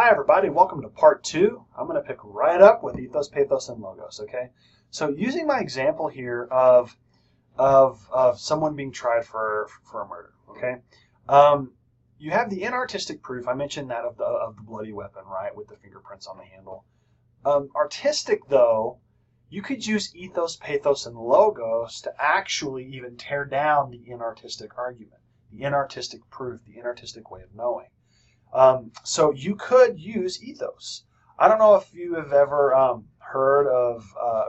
Hi everybody, welcome to part two. I'm going to pick right up with ethos, pathos, and logos, okay? So using my example here of someone being tried for a murder, okay? You have the inartistic proof. I mentioned that of the bloody weapon, right, with the fingerprints on the handle. Artistic, though, you could use ethos, pathos, and logos to actually even tear down the inartistic argument, the inartistic proof, the inartistic way of knowing. So you could use ethos. I don't know if you have ever heard of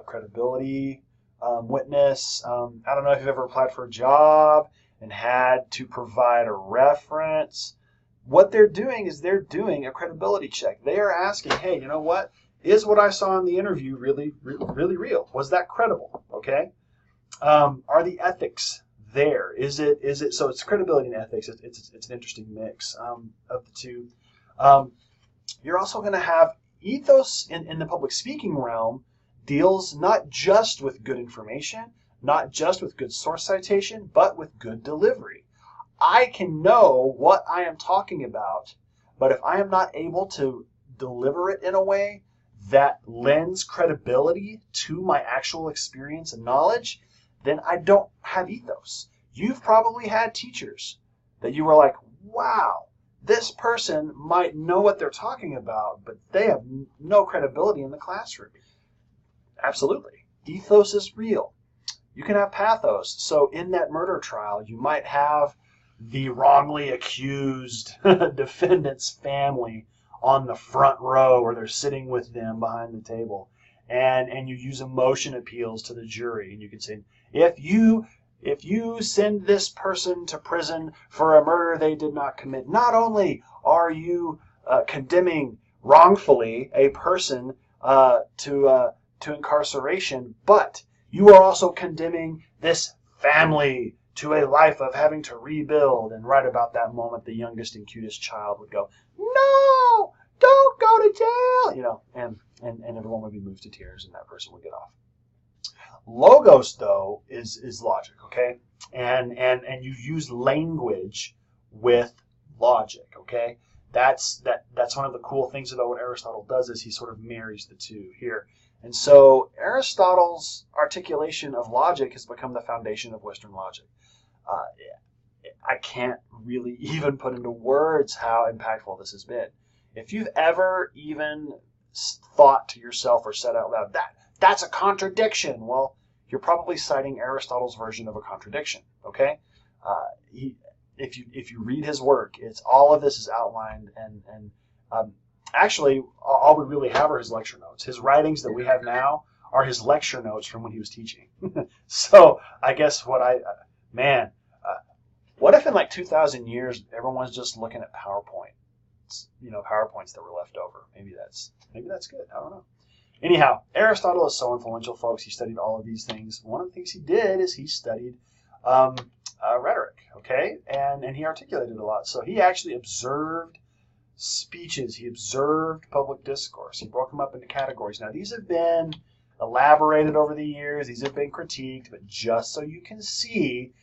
credibility witness. I don't know if you've ever applied for a job and had to provide a reference. What they're doing is they're doing a credibility check. They are asking, hey, you know what? Is what I saw in the interview really real? Was that credible? Okay. Are the ethics there? Is it so it's credibility and ethics. It's an interesting mix of the two. You're also going to have ethos in the public speaking realm deals not just with good information, not just with good source citation, but with good delivery. I can know what I am talking about, but if I am not able to deliver it in a way that lends credibility to my actual experience and knowledge, then I don't have ethos. You've probably had teachers that you were like, wow, this person might know what they're talking about, but they have no credibility in the classroom. Absolutely. Ethos is real. You can have pathos. So in that murder trial, you might have the wrongly accused defendant's family on the front row, or they're sitting with them behind the table. And you use emotion appeals to the jury, and you can say, if you send this person to prison for a murder they did not commit, not only are you condemning wrongfully a person to incarceration, but you are also condemning this family to a life of having to rebuild. And right about that moment, the youngest and cutest child would go, "No, don't go to jail," and everyone would be moved to tears, and that person would get off. Logos, though, is logic, okay? And you use language with logic, okay? That's one of the cool things about what Aristotle does is he sort of marries the two here. And so Aristotle's articulation of logic has become the foundation of Western logic. I can't really even put into words how impactful this has been. If you've ever even thought to yourself or said out loud, that's a contradiction, well, you're probably citing Aristotle's version of a contradiction, okay? If you read his work, it's all of this is outlined, and actually, all we really have are his lecture notes. His writings that we have now are his lecture notes from when he was teaching. So I guess what if in like 2,000 years everyone's just looking at PowerPoints that were left over? Maybe that's good. I don't know. Anyhow, Aristotle is so influential, folks. He studied all of these things. One of the things he did is he studied rhetoric, okay, and he articulated a lot. So he actually observed speeches. He observed public discourse. He broke them up into categories. Now, these have been elaborated over the years. These have been critiqued, but just so you can see,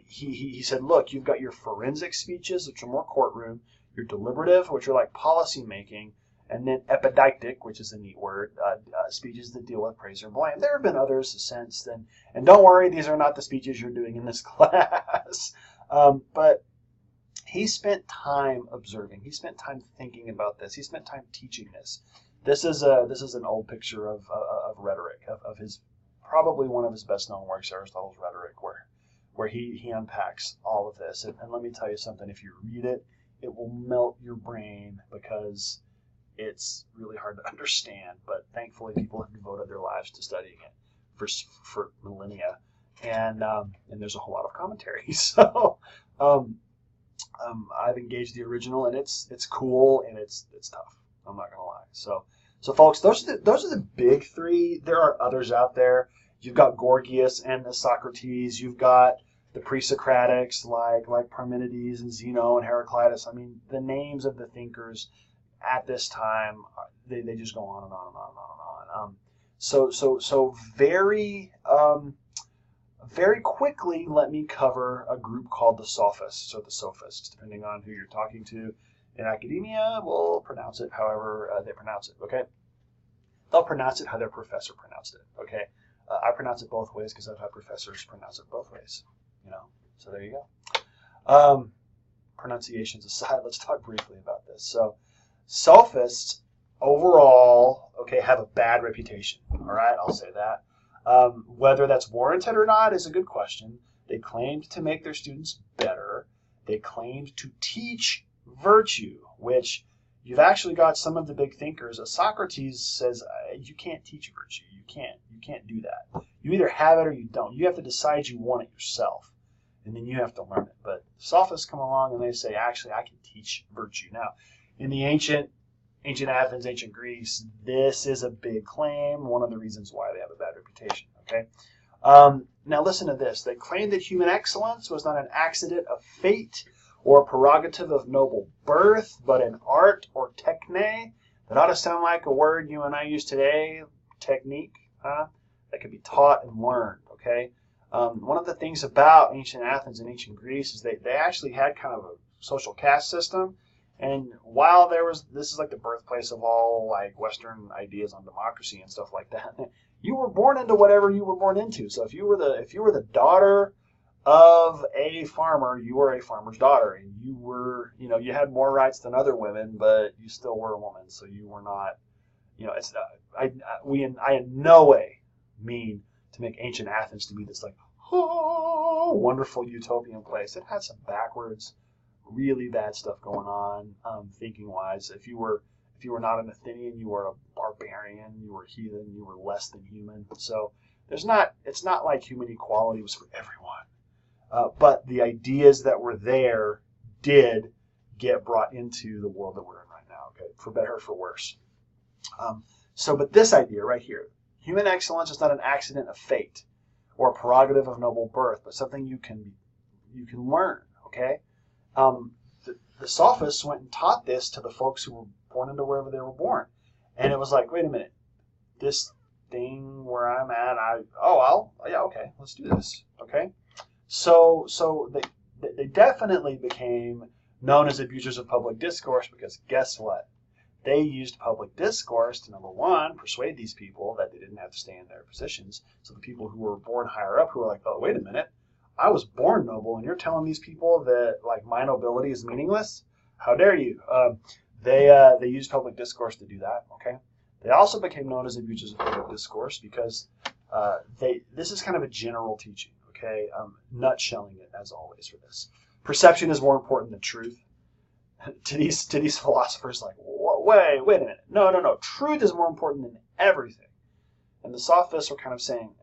he said, look, you've got your forensic speeches, which are more courtroom, your deliberative, which are like policy making, and then epideictic, which is a neat word, speeches that deal with praise or blame. There have been others since then, and don't worry, these are not the speeches you're doing in this class. But he spent time observing. He spent time thinking about this. He spent time teaching this. This is an old picture of rhetoric, of his probably one of his best known works, Aristotle's Rhetoric, where he unpacks all of this. And let me tell you something, if you read it, it will melt your brain because it's really hard to understand. But thankfully, people have devoted their lives to studying it for millennia, and there's a whole lot of commentary. So I've engaged the original, and it's cool and it's tough. I'm not gonna lie. So folks, those are the big three. There are others out there. You've got Gorgias and Socrates. You've got the pre-Socratics like Parmenides and Zeno and Heraclitus. I mean, the names of the thinkers at this time, they just go on and on and on and on and on. So very quickly, let me cover a group called the Sophists, or the Sophists, depending on who you're talking to. In academia, we'll pronounce it however they pronounce it, okay? They'll pronounce it how their professor pronounced it, okay? I pronounce it both ways because I've had professors pronounce it both ways, you know? So there you go. Pronunciations aside, let's talk briefly about this. So sophists overall, okay, have a bad reputation, all right? I'll say that. Whether that's warranted or not is a good question. They claimed to make their students better. They claimed to teach virtue, which you've actually got some of the big thinkers. Socrates says you can't teach virtue. You can't do that. You either have it or you don't. You have to decide you want it yourself, and then you have to learn it. But sophists come along and they say, actually, I can teach virtue. Now, in the ancient Athens, ancient Greece, this is a big claim. One of the reasons why they have a bad reputation. Okay. Now listen to this. They claimed that human excellence was not an accident of fate or a prerogative of noble birth, but an art or techne. That ought to sound like a word you and I use today, technique, that can be taught and learned, okay? One of the things about ancient Athens and ancient Greece is they actually had kind of a social caste system. And while this is like the birthplace of all like Western ideas on democracy and stuff like that, you were born into whatever you were born into. So if you were the daughter of a farmer, you were a farmer's daughter, and you were, you had more rights than other women, but you still were a woman. So you were not, it's I in no way mean to make ancient Athens to be this like wonderful utopian place. It had some backwards, really bad stuff going on, thinking wise. If you were not an Athenian, you were a barbarian, you were heathen, you were less than human. So it's not like human equality was for everyone. But the ideas that were there did get brought into the world that we're in right now, okay, for better or for worse. But this idea right here, human excellence is not an accident of fate or a prerogative of noble birth, but something you can learn, okay? The sophists went and taught this to the folks who were born into wherever they were born. And it was like, wait a minute, this thing where I'm at, okay, let's do this, okay? So they definitely became known as abusers of public discourse because guess what? They used public discourse to, number one, persuade these people that they didn't have to stay in their positions. So the people who were born higher up who were like, oh, wait a minute, I was born noble and you're telling these people that like my nobility is meaningless? How dare you? They used public discourse to do that, okay? They also became known as abusers of public discourse because this is kind of a general teaching. Okay, nutshelling it as always for this. Perception is more important than truth. to these philosophers, like, wait a minute, no, truth is more important than everything. And the sophists were kind of saying,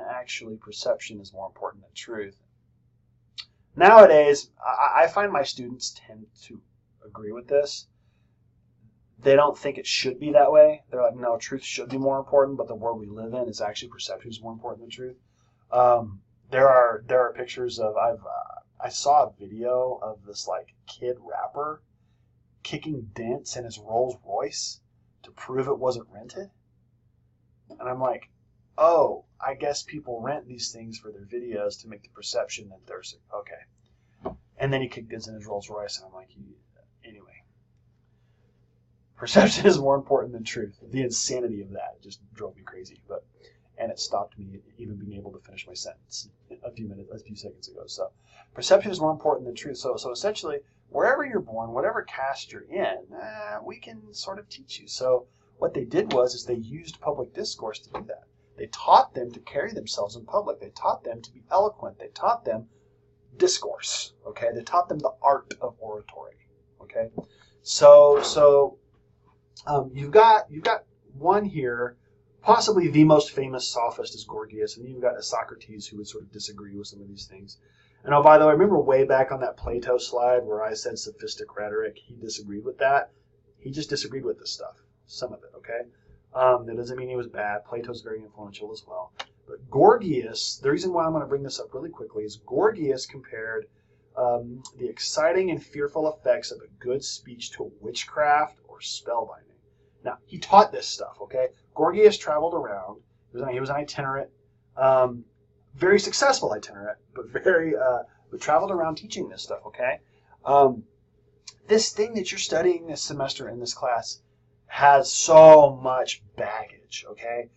actually, perception is more important than truth. Nowadays, I find my students tend to agree with this. They don't think it should be that way. They're like, no, truth should be more important, but the world we live in is actually perception is more important than truth. There are pictures of I saw a video of this like kid rapper kicking dents in his Rolls Royce to prove it wasn't rented, and I'm like, oh, I guess people rent these things for their videos to make the perception that they're okay. And then he kicked dents in his Rolls Royce, and I'm like, anyway, perception is more important than truth. The insanity of that just drove me crazy, and it stopped me even being able to finish my sentence a few seconds ago. So perception is more important than truth. So essentially, wherever you're born, whatever caste you're in, we can sort of teach you. So what they did is they used public discourse to do that. They taught them to carry themselves in public. They taught them to be eloquent. They taught them discourse. Okay, they taught them the art of oratory. Okay, so you've got one here. Possibly the most famous sophist is Gorgias, and then you've got a Socrates who would sort of disagree with some of these things. And oh, by the way, remember way back on that Plato slide where I said sophistic rhetoric? He disagreed with that. He just disagreed with this stuff, some of it, okay? That doesn't mean he was bad. Plato's very influential as well. But Gorgias, the reason why I'm going to bring this up really quickly is Gorgias compared the exciting and fearful effects of a good speech to witchcraft or spellbinding. Now, he taught this stuff, okay? Gorgias traveled around. He was an itinerant, very successful itinerant, but traveled around teaching this stuff, okay? this thing that you're studying this semester in this class has so much baggage, okay?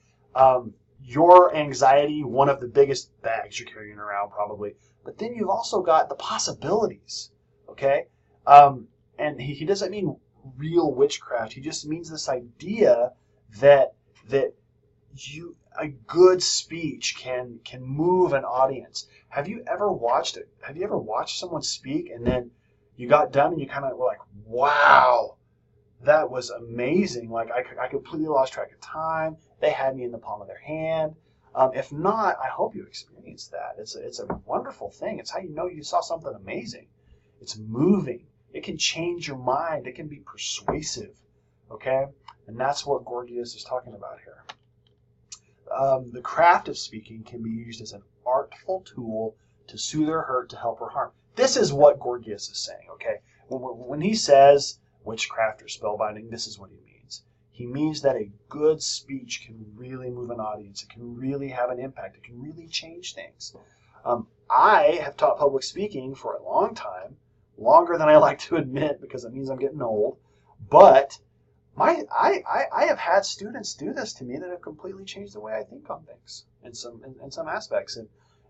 Your anxiety, one of the biggest bags you're carrying around probably, but then you've also got the possibilities, okay? And he doesn't mean real witchcraft. He just means this idea that a good speech can move an audience. Have you ever watched it? Have you ever watched someone speak and then you got done and you kind of were like, wow, that was amazing. Like I completely lost track of time. They had me in the palm of their hand. If not, I hope you experienced that. It's a wonderful thing. It's how you know you saw something amazing. It's moving. It can change your mind. It can be persuasive. Okay? And that's what Gorgias is talking about here. The craft of speaking can be used as an artful tool to soothe or hurt, to help or harm. This is what Gorgias is saying, okay? When he says witchcraft or spellbinding, this is what he means. He means that a good speech can really move an audience. It can really have an impact. It can really change things. I have taught public speaking for a long time, longer than I like to admit because it means I'm getting old, but I have had students do this to me that have completely changed the way I think on things in some aspects.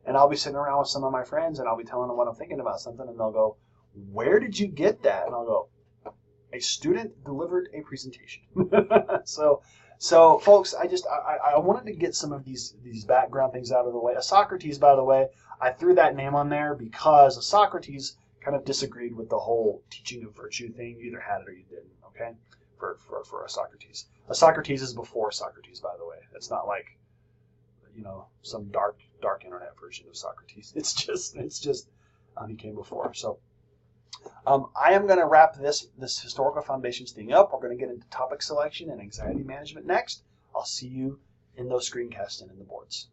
And I'll be sitting around with some of my friends and I'll be telling them what I'm thinking about something and they'll go, "Where did you get that?" And I'll go, "A student delivered a presentation." So folks, I wanted to get some of these background things out of the way. Socrates, by the way, I threw that name on there because Socrates kind of disagreed with the whole teaching of virtue thing. You either had it or you didn't, okay? For Socrates. Socrates is before Socrates, by the way. It's not like, some dark internet version of Socrates. It's just he came before. So I am going to wrap this historical foundations thing up. We're going to get into topic selection and anxiety management next. I'll see you in those screencasts and in the boards.